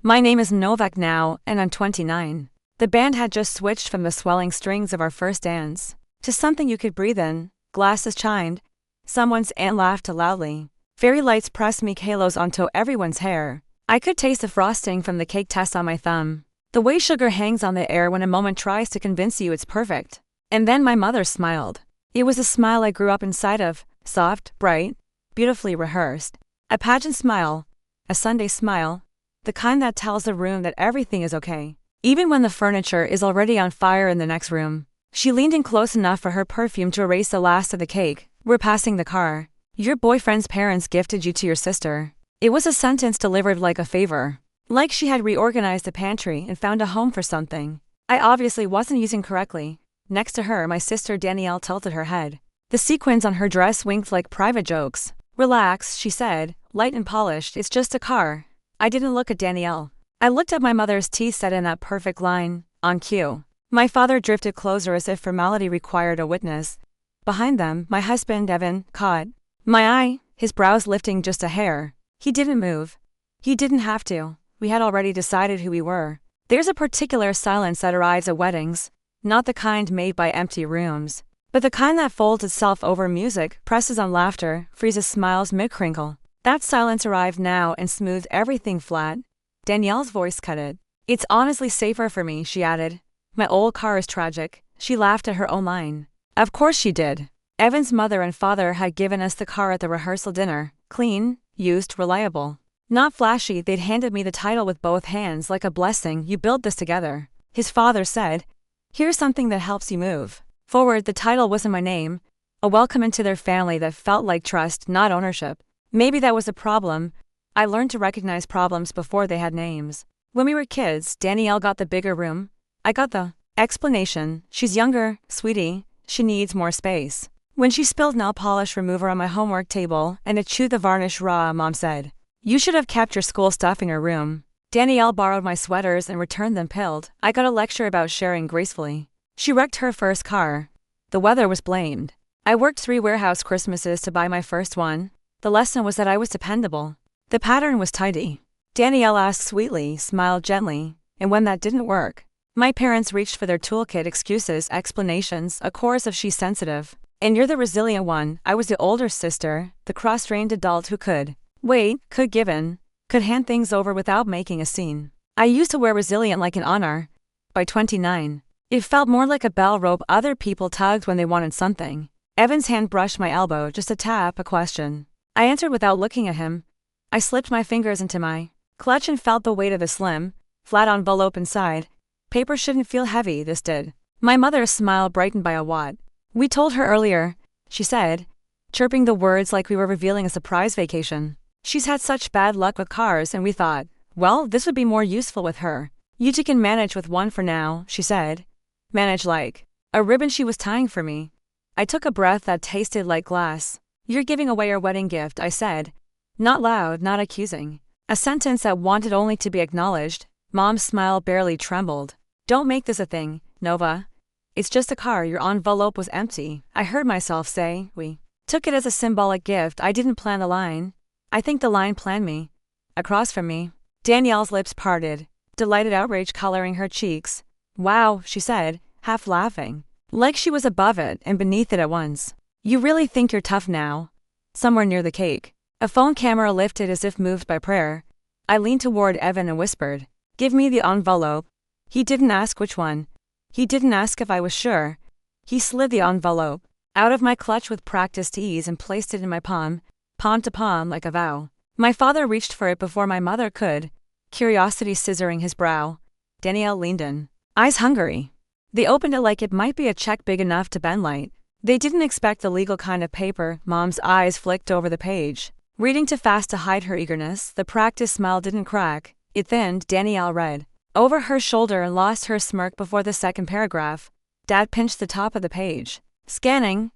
My name is Novak now, and I'm 29. The band had just switched from the swelling strings of our first dance to something you could breathe in. Glasses chimed. Someone's aunt laughed loudly. Fairy lights pressed meek halos onto everyone's hair. I could taste the frosting from the cake test on my thumb. The way sugar hangs on the air when a moment tries to convince you it's perfect. And then my mother smiled. It was a smile I grew up inside of, soft, bright, beautifully rehearsed. A pageant smile. A Sunday smile. The kind that tells the room that everything is okay, even when the furniture is already on fire in the next room. She leaned in close enough for her perfume to erase the last of the cake. We're passing the car. Your boyfriend's parents gifted you to your sister. It was a sentence delivered like a favor. Like she had reorganized the pantry and found a home for something I obviously wasn't using correctly. Next to her, my sister Danielle tilted her head. The sequins on her dress winked like private jokes. Relax, she said, light and polished, it's just a car. I didn't look at Danielle. I looked at my mother's teeth set in that perfect line, on cue. My father drifted closer as if formality required a witness. Behind them, my husband, Evan, caught my eye, his brows lifting just a hair. He didn't move. He didn't have to. We had already decided who we were. There's a particular silence that arrives at weddings, not the kind made by empty rooms, but the kind that folds itself over music, presses on laughter, freezes smiles mid-crinkle. That silence arrived now and smoothed everything flat. Danielle's voice cut it. It's honestly safer for me, she added. My old car is tragic. She laughed at her own line. Of course she did. Evan's mother and father had given us the car at the rehearsal dinner. Clean, used, reliable. Not flashy, they'd handed me the title with both hands like a blessing. You build this together. His father said, here's something that helps you move forward. The title wasn't my name. A welcome into their family that felt like trust, not ownership. Maybe that was a problem. I learned to recognize problems before they had names. When we were kids, Danielle got the bigger room. I got the explanation. She's younger, sweetie. She needs more space. When she spilled nail polish remover on my homework table and it chewed the varnish raw, Mom said, you should have kept your school stuff in your room. Danielle borrowed my sweaters and returned them pilled. I got a lecture about sharing gracefully. She wrecked her first car. The weather was blamed. I worked 3 warehouse Christmases to buy my first one. The lesson was that I was dependable. The pattern was tidy. Danielle asked sweetly, smiled gently, and when that didn't work, my parents reached for their toolkit, excuses, explanations, a chorus of she's sensitive. And you're the resilient one. I was the older sister, the cross-trained adult who could wait, could give in, could hand things over without making a scene. I used to wear resilient like an honor. By 29, it felt more like a bell rope other people tugged when they wanted something. Evan's hand brushed my elbow, just a tap, a question. I answered without looking at him. I slipped my fingers into my clutch and felt the weight of the slim, flat envelope inside. Paper shouldn't feel heavy, this did. My mother's smile brightened by a watt. We told her earlier, she said, chirping the words like we were revealing a surprise vacation. She's had such bad luck with cars and we thought, well, this would be more useful with her. You two can manage with one for now, she said. Manage like a ribbon she was tying for me. I took a breath that tasted like glass. You're giving away your wedding gift, I said. Not loud, not accusing. A sentence that wanted only to be acknowledged. Mom's smile barely trembled. Don't make this a thing, Nova. It's just a car, your envelope was empty. I heard myself say, we took it as a symbolic gift. I didn't plan the line. I think the line planned me. Across from me, Danielle's lips parted, delighted outrage coloring her cheeks. Wow, she said, half laughing, like she was above it and beneath it at once. You really think you're tough now? Somewhere near the cake, a phone camera lifted as if moved by prayer. I leaned toward Evan and whispered, give me the envelope. He didn't ask which one. He didn't ask if I was sure. He slid the envelope out of my clutch with practiced ease and placed it in my palm to palm like a vow. My father reached for it before my mother could, curiosity scissoring his brow. Danielle leaned in, eyes hungry. They opened it like it might be a check big enough to bend light. They didn't expect the legal kind of paper. Mom's eyes flicked over the page, reading too fast to hide her eagerness. The practiced smile didn't crack. It thinned. Danielle read over her shoulder and lost her smirk before the second paragraph. Dad pinched the top of the page, scanning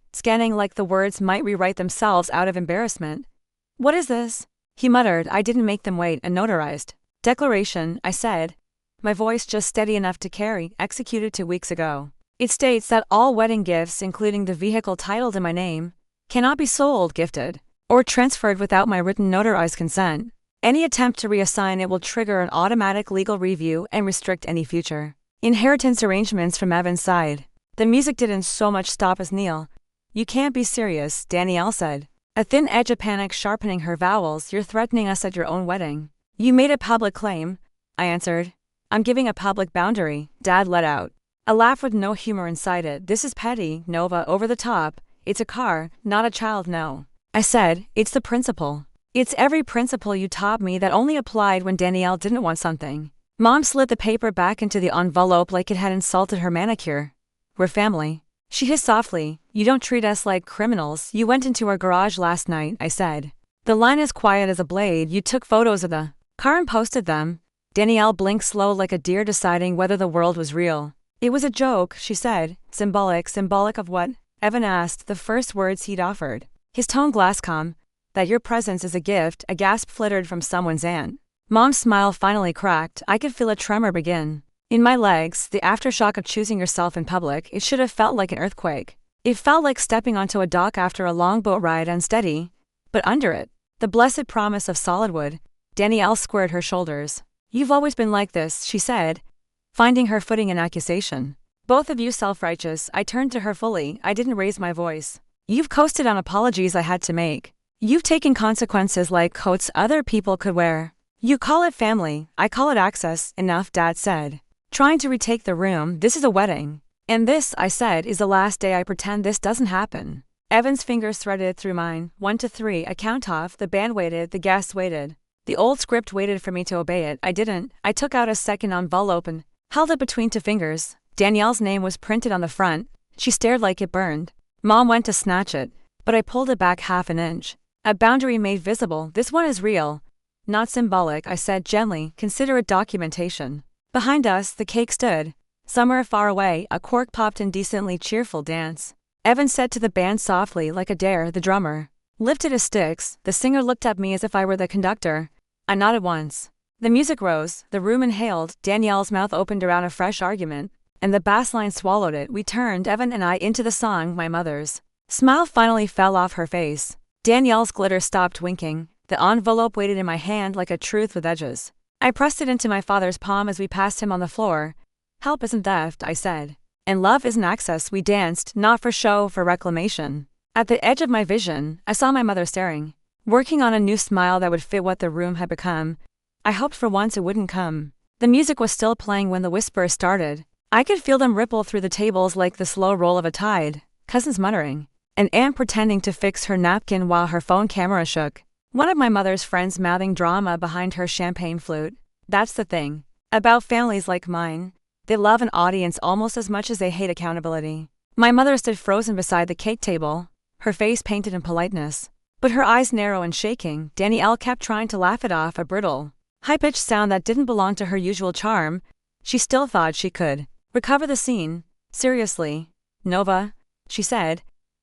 like the words might rewrite themselves out of embarrassment. What is this? He muttered. I didn't make them wait. A notarized declaration, I said, my voice just steady enough to carry, executed 2 weeks ago. It states that all wedding gifts, including the vehicle titled in my name, cannot be sold, gifted, or transferred without my written notarized consent. Any attempt to reassign it will trigger an automatic legal review and restrict any future inheritance arrangements from Evan's side. The music didn't so much stop as Neil. You can't be serious, Danielle said, a thin edge of panic sharpening her vowels. You're threatening us at your own wedding. You made a public claim, I answered. I'm giving a public boundary, Dad let out. A laugh with no humor inside it. This is petty, Nova, over the top. It's a car, not a child, no. I said, it's the principle. It's every principle you taught me that only applied when Danielle didn't want something. Mom slid the paper back into the envelope like it had insulted her manicure. We're family. She hissed softly. You don't treat us like criminals. You went into our garage last night, I said. The line as quiet as a blade. You took photos of the car and posted them. Danielle blinked slow like a deer deciding whether the world was real. It was a joke, she said. Symbolic of what? Evan asked, the first words he'd offered. His tone glass calm. That your presence is a gift. A gasp flittered from someone's aunt. Mom's smile finally cracked. I could feel a tremor begin in my legs, the aftershock of choosing yourself in public. It should have felt like an earthquake. It felt like stepping onto a dock after a long boat ride, unsteady, but under it, the blessed promise of solid wood. Danielle squared her shoulders. You've always been like this, she said, finding her footing in accusation. Both of you self-righteous. I turned to her fully. I didn't raise my voice. You've coasted on apologies I had to make. You've taken consequences like coats other people could wear. You call it family, I call it access. Enough, Dad said, trying to retake the room. This is a wedding. And this, I said, is the last day I pretend this doesn't happen. Evan's fingers threaded through mine. 1 to 3, a count off. The band waited, the guests waited. The old script waited for me to obey it. I didn't. I took out a second envelope and held it between 2 fingers. Danielle's name was printed on the front. She stared like it burned. Mom went to snatch it, but I pulled it back half an inch. A boundary made visible. This one is real. Not symbolic, I said gently. Consider it documentation. Behind us, the cake stood. Somewhere far away, a cork popped in decently cheerful dance. Evan said to the band softly like a dare. The drummer lifted his sticks. The singer looked at me as if I were the conductor. I nodded once. The music rose. The room inhaled. Danielle's mouth opened around a fresh argument, and the bass line swallowed it. We turned, Evan and I, into the song. My mother's smile finally fell off her face. Danielle's glitter stopped winking. The envelope waited in my hand like a truth with edges. I pressed it into my father's palm as we passed him on the floor. Help isn't theft, I said. And love isn't access. We danced, not for show, for reclamation. At the edge of my vision, I saw my mother staring, working on a new smile that would fit what the room had become. I hoped for once it wouldn't come. The music was still playing when the whispers started. I could feel them ripple through the tables like the slow roll of a tide. Cousins muttering. An aunt pretending to fix her napkin while her phone camera shook. One of my mother's friends mouthing drama behind her champagne flute. That's the thing about families like mine. They love an audience almost as much as they hate accountability. My mother stood frozen beside the cake table, her face painted in politeness, but her eyes narrow and shaking. Danielle kept trying to laugh it off, a brittle, high-pitched sound that didn't belong to her usual charm. She still thought she could recover the scene. Seriously, Nova, she said,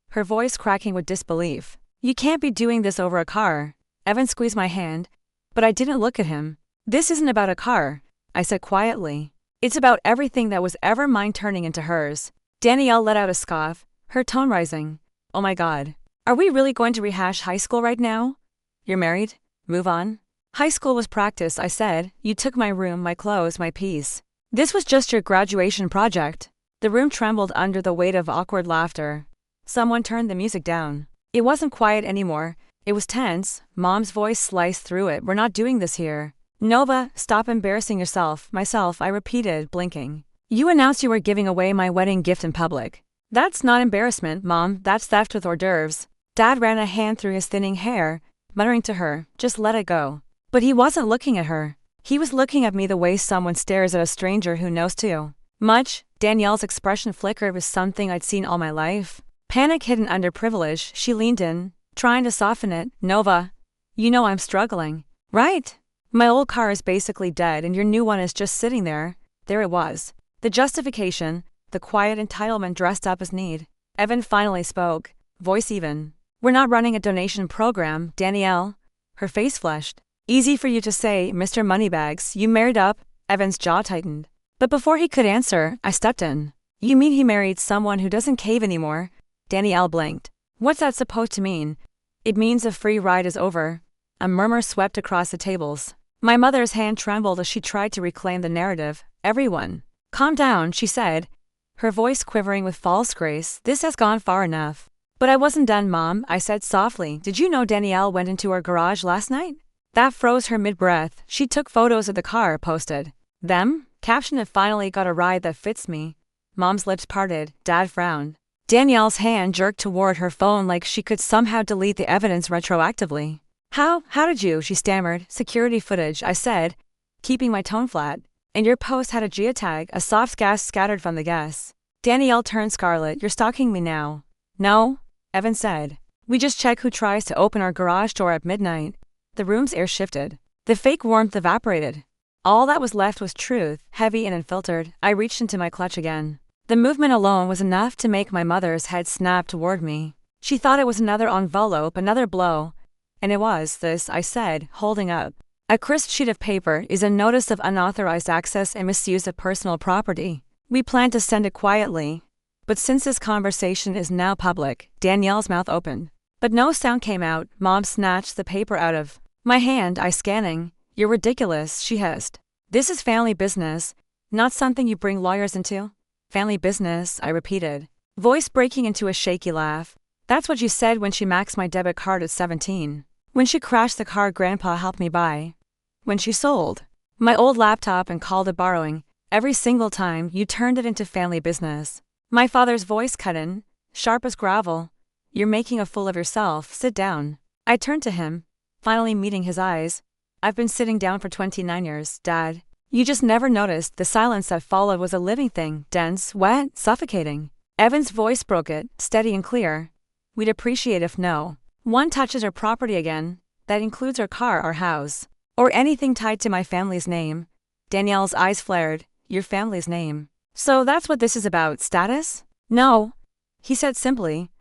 her voice cracking with disbelief. You can't be doing this over a car. Evan squeezed my hand, but I didn't look at him. This isn't about a car, I said quietly. It's about everything that was ever mine turning into hers. Danielle let out a scoff, her tone rising. Oh my God. Are we really going to rehash high school right now? You're married? Move on? High school was practice, I said. You took my room, my clothes, my peace. This was just your graduation project. The room trembled under the weight of awkward laughter. Someone turned the music down. It wasn't quiet anymore. It was tense. Mom's voice sliced through it. We're not doing this here. Nova, stop embarrassing yourself. Myself, I repeated, blinking. You announced you were giving away my wedding gift in public. That's not embarrassment, Mom. That's theft with hors d'oeuvres. Dad ran a hand through his thinning hair, muttering to her, just let it go. But he wasn't looking at her. He was looking at me the way someone stares at a stranger who knows too much. Danielle's expression flickered with something I'd seen all my life. Panic hidden under privilege. She leaned in, trying to soften it. Nova, you know I'm struggling, right? My old car is basically dead and your new one is just sitting there. There it was. The justification, the quiet entitlement dressed up as need. Evan finally spoke, voice even. We're not running a donation program, Danielle. Her face flushed. Easy for you to say, Mr. Moneybags. You married up. Evan's jaw tightened. But before he could answer, I stepped in. You mean he married someone who doesn't cave anymore? Danielle blinked. What's that supposed to mean? It means a free ride is over. A murmur swept across the tables. My mother's hand trembled as she tried to reclaim the narrative. Everyone. Calm down, she said, her voice quivering with false grace. This has gone far enough. But I wasn't done, Mom, I said softly. Did you know Danielle went into our garage last night? That froze her mid-breath. She took photos of the car, posted them. Caption: It finally got a ride that fits me. Mom's lips parted. Dad frowned. Danielle's hand jerked toward her phone like she could somehow delete the evidence retroactively. How did you? She stammered. Security footage, I said, keeping my tone flat. And your post had a geotag. A soft gasp scattered from the guests. Danielle turned scarlet. You're stalking me now. No, Evan said. We just check who tries to open our garage door at midnight. The room's air shifted. The fake warmth evaporated. All that was left was truth, heavy and unfiltered. I reached into my clutch again. The movement alone was enough to make my mother's head snap toward me. She thought it was another envelope, another blow. And it was this, I said, holding up a crisp sheet of paper. Is a notice of unauthorized access and misuse of personal property. We planned to send it quietly. But since this conversation is now public, Danielle's mouth opened. But no sound came out. Mom snatched the paper out of my hand, I scanning. You're ridiculous, she hissed. This is family business, not something you bring lawyers into. Family business, I repeated, voice breaking into a shaky laugh. That's what you said when she maxed my debit card at 17. When she crashed the car Grandpa helped me buy. When she sold my old laptop and called it borrowing. Every single time you turned it into family business. My father's voice cut in, sharp as gravel. You're making a fool of yourself. Sit down. I turned to him, finally meeting his eyes. I've been sitting down for 29 years, Dad. You just never noticed. The silence that followed was a living thing, dense, wet, suffocating. Evan's voice broke it, steady and clear. We'd appreciate if no one touches our property again. That includes our car, our house, or anything tied to my family's name. Danielle's eyes flared. Your family's name. So that's what this is about, status? No, he said simply.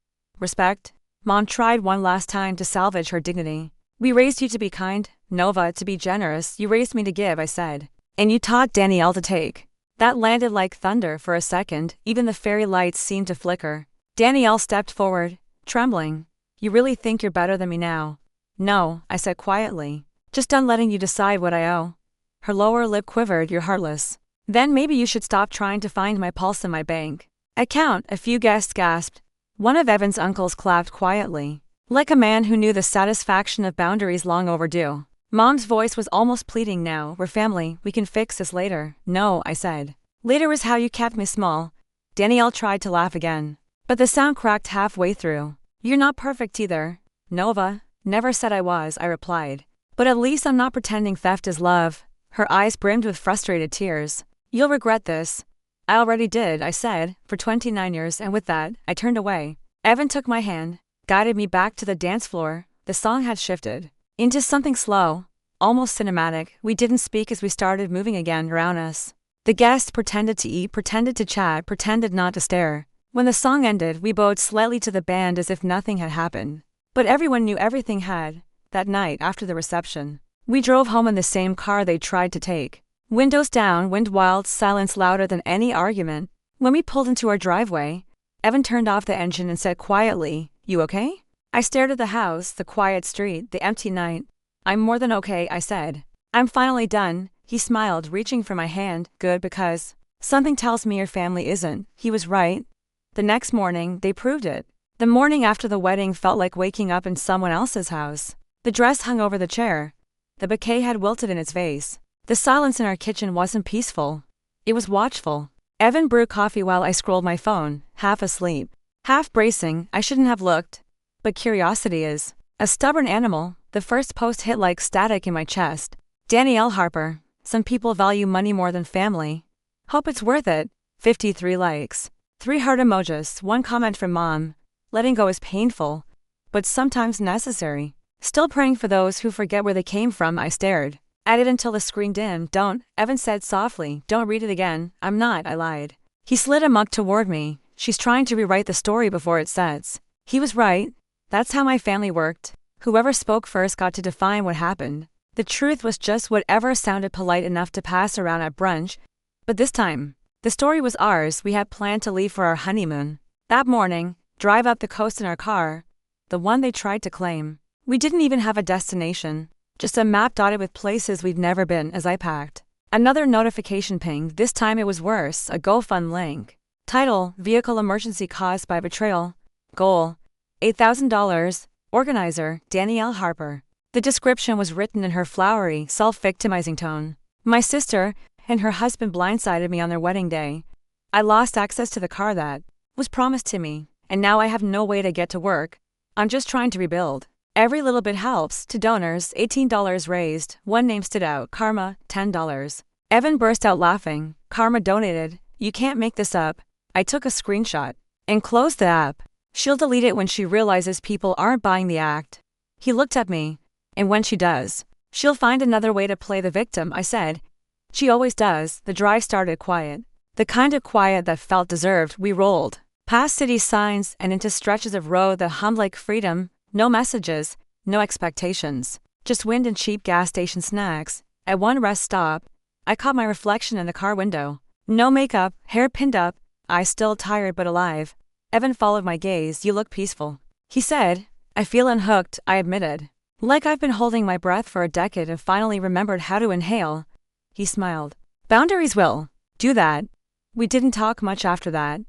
Respect. Mom tried one last time to salvage her dignity. We raised you to be kind, Nova, to be generous. You raised me to give, I said. And you taught Danielle to take. That landed like thunder for a second. Even the fairy lights seemed to flicker. Danielle stepped forward, trembling. You really think you're better than me now? No, I said quietly. Just done letting you decide what I owe. Her lower lip quivered. You're heartless. Then maybe you should stop trying to find my pulse in my bank account. A few guests gasped. One of Evan's uncles clapped quietly, like a man who knew the satisfaction of boundaries long overdue. Mom's voice was almost pleading now. We're family. We can fix this later. No, I said. Later is how you kept me small. Danielle tried to laugh again, but the sound cracked halfway through. You're not perfect either, Nova. Never said I was, I replied. But at least I'm not pretending theft is love. Her eyes brimmed with frustrated tears. You'll regret this. I already did, I said, for 29 years, and with that, I turned away. Evan took my hand, guided me back to the dance floor. The song had shifted into something slow, almost cinematic. We didn't speak as we started moving again around us. The guests pretended to eat, pretended to chat, pretended not to stare. When the song ended, we bowed slightly to the band as if nothing had happened. But everyone knew everything had. That night, after the reception, we drove home in the same car they tried to take. Windows down, wind wild, silence louder than any argument. When we pulled into our driveway, Evan turned off the engine and said quietly, You okay? I stared at the house, the quiet street, the empty night. I'm more than okay, I said. I'm finally done. He smiled, reaching for my hand. Good, because something tells me your family isn't. He was right. The next morning, they proved it. The morning after the wedding felt like waking up in someone else's house. The dress hung over the chair. The bouquet had wilted in its vase. The silence in our kitchen wasn't peaceful. It was watchful. Evan brewed coffee while I scrolled my phone, half asleep, half bracing. I shouldn't have looked. But curiosity is a stubborn animal. The first post hit like static in my chest. Danielle Harper. Some people value money more than family. Hope it's worth it. 53 likes. 3 heart emojis. 1 comment from Mom. Letting go is painful, but sometimes necessary. Still praying for those who forget where they came from. I stared at it until the screen dimmed. Don't, Evan said softly. Don't read it again. I'm not, I lied. He slid a mug toward me. She's trying to rewrite the story before it sets. He was right. That's how my family worked. Whoever spoke first got to define what happened. The truth was just whatever sounded polite enough to pass around at brunch. But this time, the story was ours. We had planned to leave for our honeymoon that morning, drive up the coast in our car, the one they tried to claim. We didn't even have a destination, just a map dotted with places we'd never been as I packed. Another notification pinged, this time it was worse, a GoFund link. Title, Vehicle Emergency Caused by Betrayal. Goal, $8,000. Organizer, Danielle Harper. The description was written in her flowery, self-victimizing tone. My sister and her husband blindsided me on their wedding day. I lost access to the car that was promised to me, and now I have no way to get to work. I'm just trying to rebuild. Every little bit helps. To donors, $18 raised. One name stood out, Karma, $10. Evan burst out laughing. Karma donated. You can't make this up. I took a screenshot and closed the app. She'll delete it when she realizes people aren't buying the act. He looked at me. And when she does, she'll find another way to play the victim, I said. She always does. The drive started quiet. The kind of quiet that felt deserved. We rolled past city signs and into stretches of road that hummed like freedom. No messages, no expectations. Just wind and cheap gas station snacks. At one rest stop, I caught my reflection in the car window. No makeup, hair pinned up, eyes still tired but alive. Evan followed my gaze. You look peaceful, he said. I feel unhooked, I admitted. Like I've been holding my breath for a decade and finally remembered how to inhale. He smiled. Boundaries will do that. We didn't talk much after that.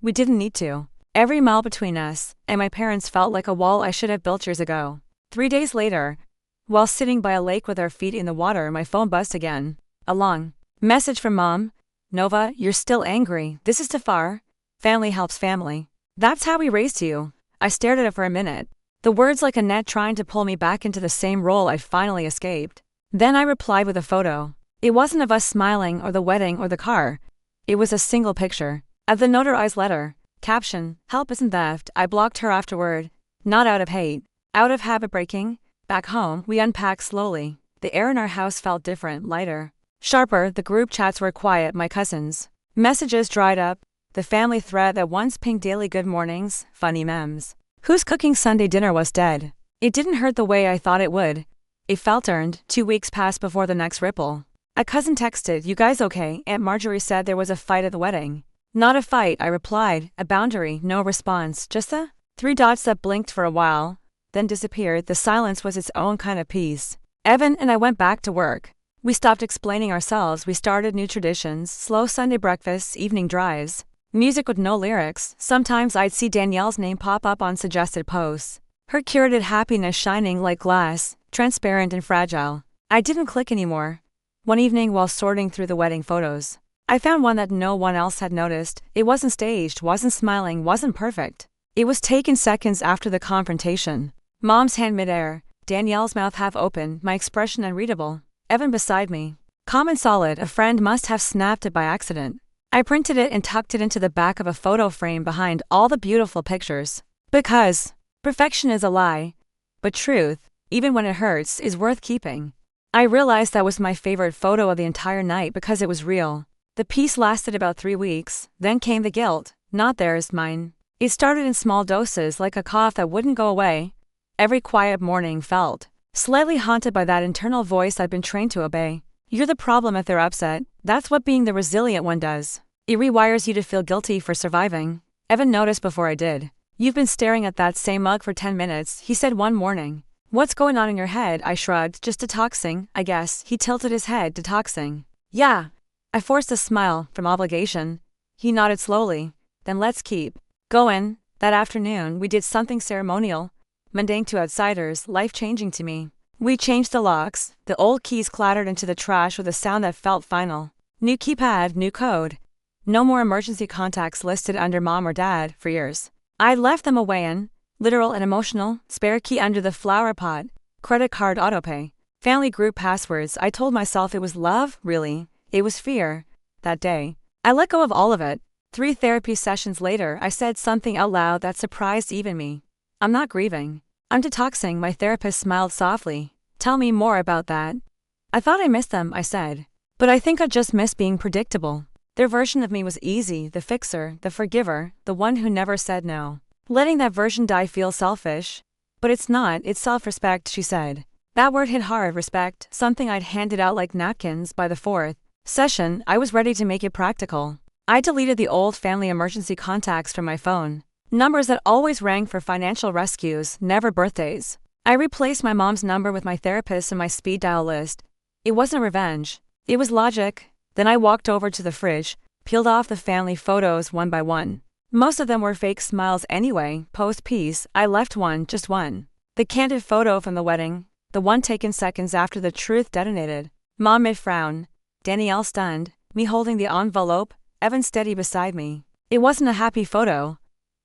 We didn't need to. Every mile between us and my parents felt like a wall I should have built years ago. 3 days later, while sitting by a lake with our feet in the water, my phone buzzed again. A long message from Mom. Nova, you're still angry. This is too far. Family helps family. That's how we raised you. I stared at it for a minute. The words like a net trying to pull me back into the same role I'd finally escaped. Then I replied with a photo. It wasn't of us smiling or the wedding or the car. It was a single picture of the notarized letter. Caption, help isn't theft. I blocked her afterward. Not out of hate. Out of habit breaking. Back home, we unpacked slowly. The air in our house felt different, lighter, sharper. The group chats were quiet, my cousins. Messages dried up. The family thread that once pinged daily good mornings, funny memes. Who's cooking Sunday dinner was dead. It didn't hurt the way I thought it would. It felt earned. 2 weeks passed before the next ripple. A cousin texted, you guys okay? Aunt Marjorie said there was a fight at the wedding. Not a fight, I replied. A boundary, no response, just the 3 dots that blinked for a while, then disappeared. The silence was its own kind of peace. Evan and I went back to work. We stopped explaining ourselves. We started new traditions, slow Sunday breakfasts, evening drives, music with no lyrics. Sometimes I'd see Danielle's name pop up on suggested posts. Her curated happiness shining like glass, transparent and fragile. I didn't click anymore. One evening while sorting through the wedding photos, I found one that no one else had noticed. It wasn't staged, wasn't smiling, wasn't perfect. It was taken seconds after the confrontation. Mom's hand midair, Danielle's mouth half open, my expression unreadable. Evan beside me. Calm and solid, a friend must have snapped it by accident. I printed it and tucked it into the back of a photo frame behind all the beautiful pictures. Because perfection is a lie, but truth, even when it hurts, is worth keeping. I realized that was my favorite photo of the entire night because it was real. The peace lasted about 3 weeks, then came the guilt, not theirs, mine. It started in small doses like a cough that wouldn't go away. Every quiet morning felt slightly haunted by that internal voice I'd been trained to obey. You're the problem if they're upset. That's what being the resilient one does. It rewires you to feel guilty for surviving. Evan noticed before I did. You've been staring at that same mug for 10 minutes, he said one morning. What's going on in your head? I shrugged. Just detoxing, I guess. He tilted his head. Detoxing. Yeah. I forced a smile, from obligation. He nodded slowly. Then let's keep going. That afternoon, we did something ceremonial, mundane to outsiders, life-changing to me. We changed the locks. The old keys clattered into the trash with a sound that felt final. New keypad, new code. No more emergency contacts listed under Mom or Dad for years. I left them away in literal and emotional, spare key under the flower pot, credit card autopay, family group passwords. I told myself it was love, really. It was fear. That day, I let go of all of it. 3 therapy sessions later, I said something out loud that surprised even me. I'm not grieving. I'm detoxing. My therapist smiled softly. Tell me more about that. I thought I missed them, I said. But I think I just missed being predictable. Their version of me was easy, the fixer, the forgiver, the one who never said no. Letting that version die feels selfish. But it's not, it's self-respect, she said. That word hit hard, respect, something I'd handed out like napkins. By the 4th session, I was ready to make it practical. I deleted the old family emergency contacts from my phone. Numbers that always rang for financial rescues, never birthdays. I replaced my mom's number with my therapist in my speed dial list. It wasn't revenge. It was logic. Then I walked over to the fridge, peeled off the family photos one by one. Most of them were fake smiles anyway. Post-peace, I left one, just one. The candid photo from the wedding, the one taken seconds after the truth detonated. Mom mid-frown, Danielle stunned, me holding the envelope, Evan steady beside me. It wasn't a happy photo,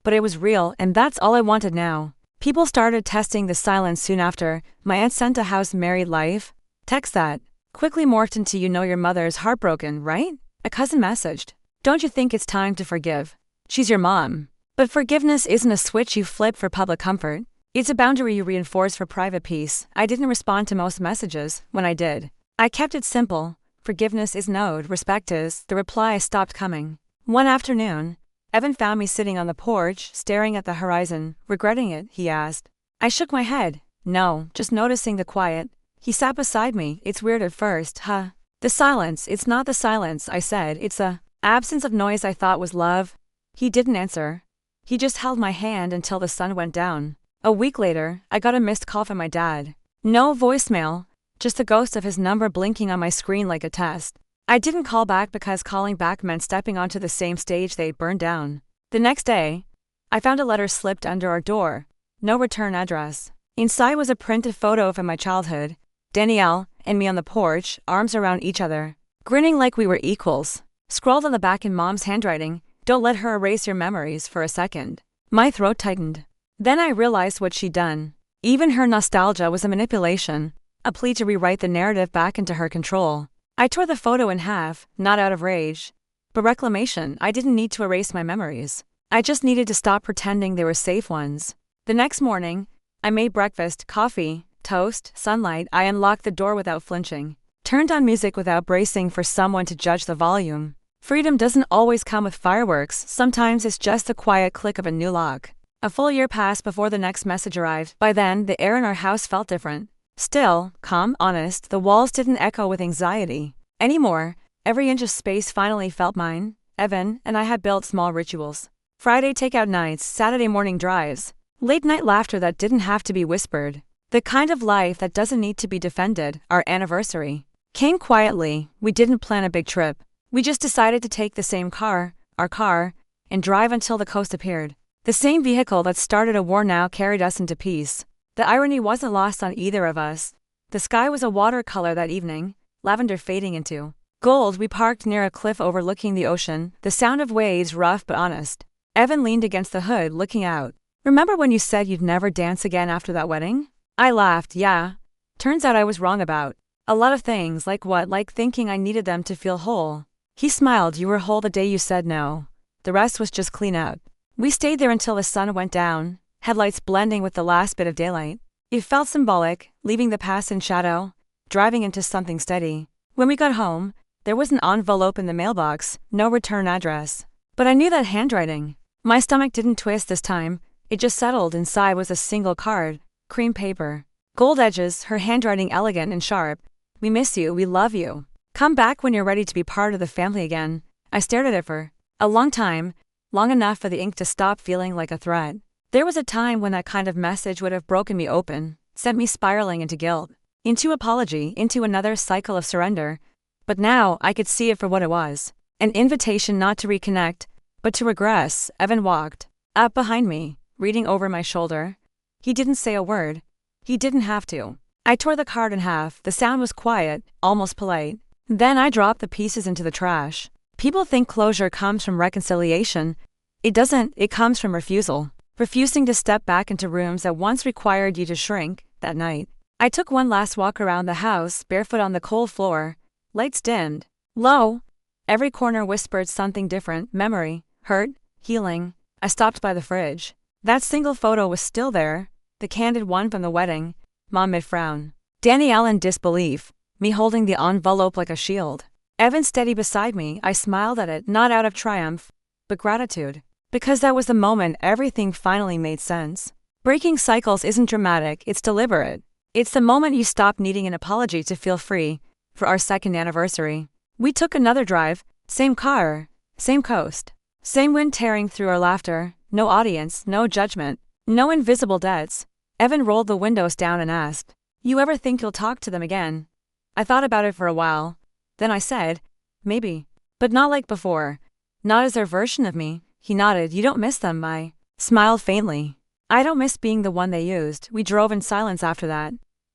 but it was real, and that's all I wanted now. People started testing the silence soon after. My aunt sent a "How's married life?" text that quickly morphed into "You know your mother's heartbroken, right?" A cousin messaged, "Don't you think it's time to forgive? She's your mom." But forgiveness isn't a switch you flip for public comfort. It's a boundary you reinforce for private peace. I didn't respond to most messages. When I did, I kept it simple. Forgiveness is owed, respect is. The reply stopped coming. One afternoon, Evan found me sitting on the porch, staring at the horizon. "Regretting it?" he asked. I shook my head. "No, just noticing the quiet." He sat beside me. "It's weird at first, huh?" "The silence." "It's not the silence," I said. "It's a absence of noise I thought was love." He didn't answer. He just held my hand until the sun went down. A week later, I got a missed call from my dad. No voicemail, just the ghost of his number blinking on my screen like a test. I didn't call back because calling back meant stepping onto the same stage they'd burned down. The next day, I found a letter slipped under our door. No return address. Inside was a printed photo from my childhood. Danielle and me on the porch, arms around each other, grinning like we were equals. Scrawled on the back in Mom's handwriting, "Don't let her erase your memories for a second." My throat tightened. Then I realized what she'd done. Even her nostalgia was a manipulation, a plea to rewrite the narrative back into her control. I tore the photo in half, not out of rage, but reclamation. I didn't need to erase my memories. I just needed to stop pretending they were safe ones. The next morning, I made breakfast, coffee, toast, sunlight. I unlocked the door without flinching, turned on music without bracing for someone to judge the volume. Freedom doesn't always come with fireworks. Sometimes it's just the quiet click of a new lock. A full year passed before the next message arrived. By then, the air in our house felt different. Still, calm, honest, the walls didn't echo with anxiety anymore. Every inch of space finally felt mine. Evan and I had built small rituals. Friday takeout nights, Saturday morning drives, late night laughter that didn't have to be whispered. The kind of life that doesn't need to be defended. Our anniversary came quietly. We didn't plan a big trip. We just decided to take the same car, our car, and drive until the coast appeared. The same vehicle that started a war now carried us into peace. The irony wasn't lost on either of us. The sky was a watercolor that evening, lavender fading into gold. We parked near a cliff overlooking the ocean, the sound of waves rough but honest. Evan leaned against the hood, looking out. "Remember when you said you'd never dance again after that wedding?" I laughed. "Yeah. Turns out I was wrong about a lot of things." "Like what?" "Like thinking I needed them to feel whole." He smiled. "You were whole the day you said no. The rest was just clean up." We stayed there until the sun went down, headlights blending with the last bit of daylight. It felt symbolic, leaving the past in shadow, driving into something steady. When we got home, there was an envelope in the mailbox, no return address. But I knew that handwriting. My stomach didn't twist this time, it just settled. Inside was a single card, cream paper, gold edges, her handwriting elegant and sharp. "We miss you, we love you. Come back when you're ready to be part of the family again." I stared at it for a long time, long enough for the ink to stop feeling like a threat. There was a time when that kind of message would have broken me open, sent me spiraling into guilt, into apology, into another cycle of surrender. But now I could see it for what it was. An invitation not to reconnect, but to regress. Evan walked up behind me, reading over my shoulder. He didn't say a word. He didn't have to. I tore the card in half. The sound was quiet, almost polite. Then I dropped the pieces into the trash. People think closure comes from reconciliation. It doesn't. It comes from refusal. Refusing to step back into rooms that once required you to shrink. That night, I took one last walk around the house, barefoot on the cold floor. Lights dimmed. Low. Every corner whispered something different. Memory, hurt, healing. I stopped by the fridge. That single photo was still there, the candid one from the wedding. Mom mid-frown. Danielle in disbelief, me holding the envelope like a shield. Evan steady beside me. I smiled at it, not out of triumph, but gratitude. Because that was the moment everything finally made sense. Breaking cycles isn't dramatic, it's deliberate. It's the moment you stop needing an apology to feel free. For our second anniversary, we took another drive, same car, same coast, same wind tearing through our laughter, no audience, no judgment, no invisible debts. Evan rolled the windows down and asked, "You ever think you'll talk to them again?" I thought about it for a while. Then I said, "Maybe. But not like before. Not as their version of me." He nodded. "You don't miss them?" I smiled faintly. "I don't miss being the one they used." We drove in silence after that.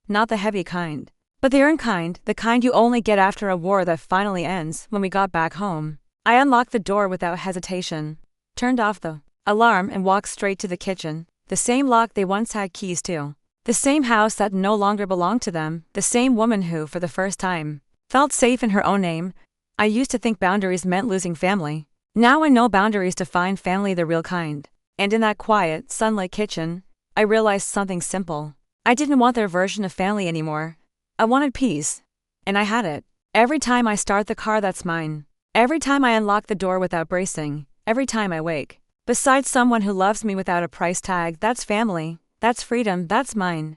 Not the heavy kind, but the earned kind, the kind you only get after a war that finally ends. When we got back home, I unlocked the door without hesitation, turned off the alarm, and walked straight to the kitchen. The same lock they once had keys to. The same house that no longer belonged to them. The same woman who, for the first time, felt safe in her own name. I used to think boundaries meant losing family. Now I know boundaries define family, the real kind. And in that quiet, sunlit kitchen, I realized something simple. I didn't want their version of family anymore. I wanted peace. And I had it. Every time I start the car, that's mine. Every time I unlock the door without bracing. Every time I wake beside someone who loves me without a price tag, that's family. That's freedom, that's mine.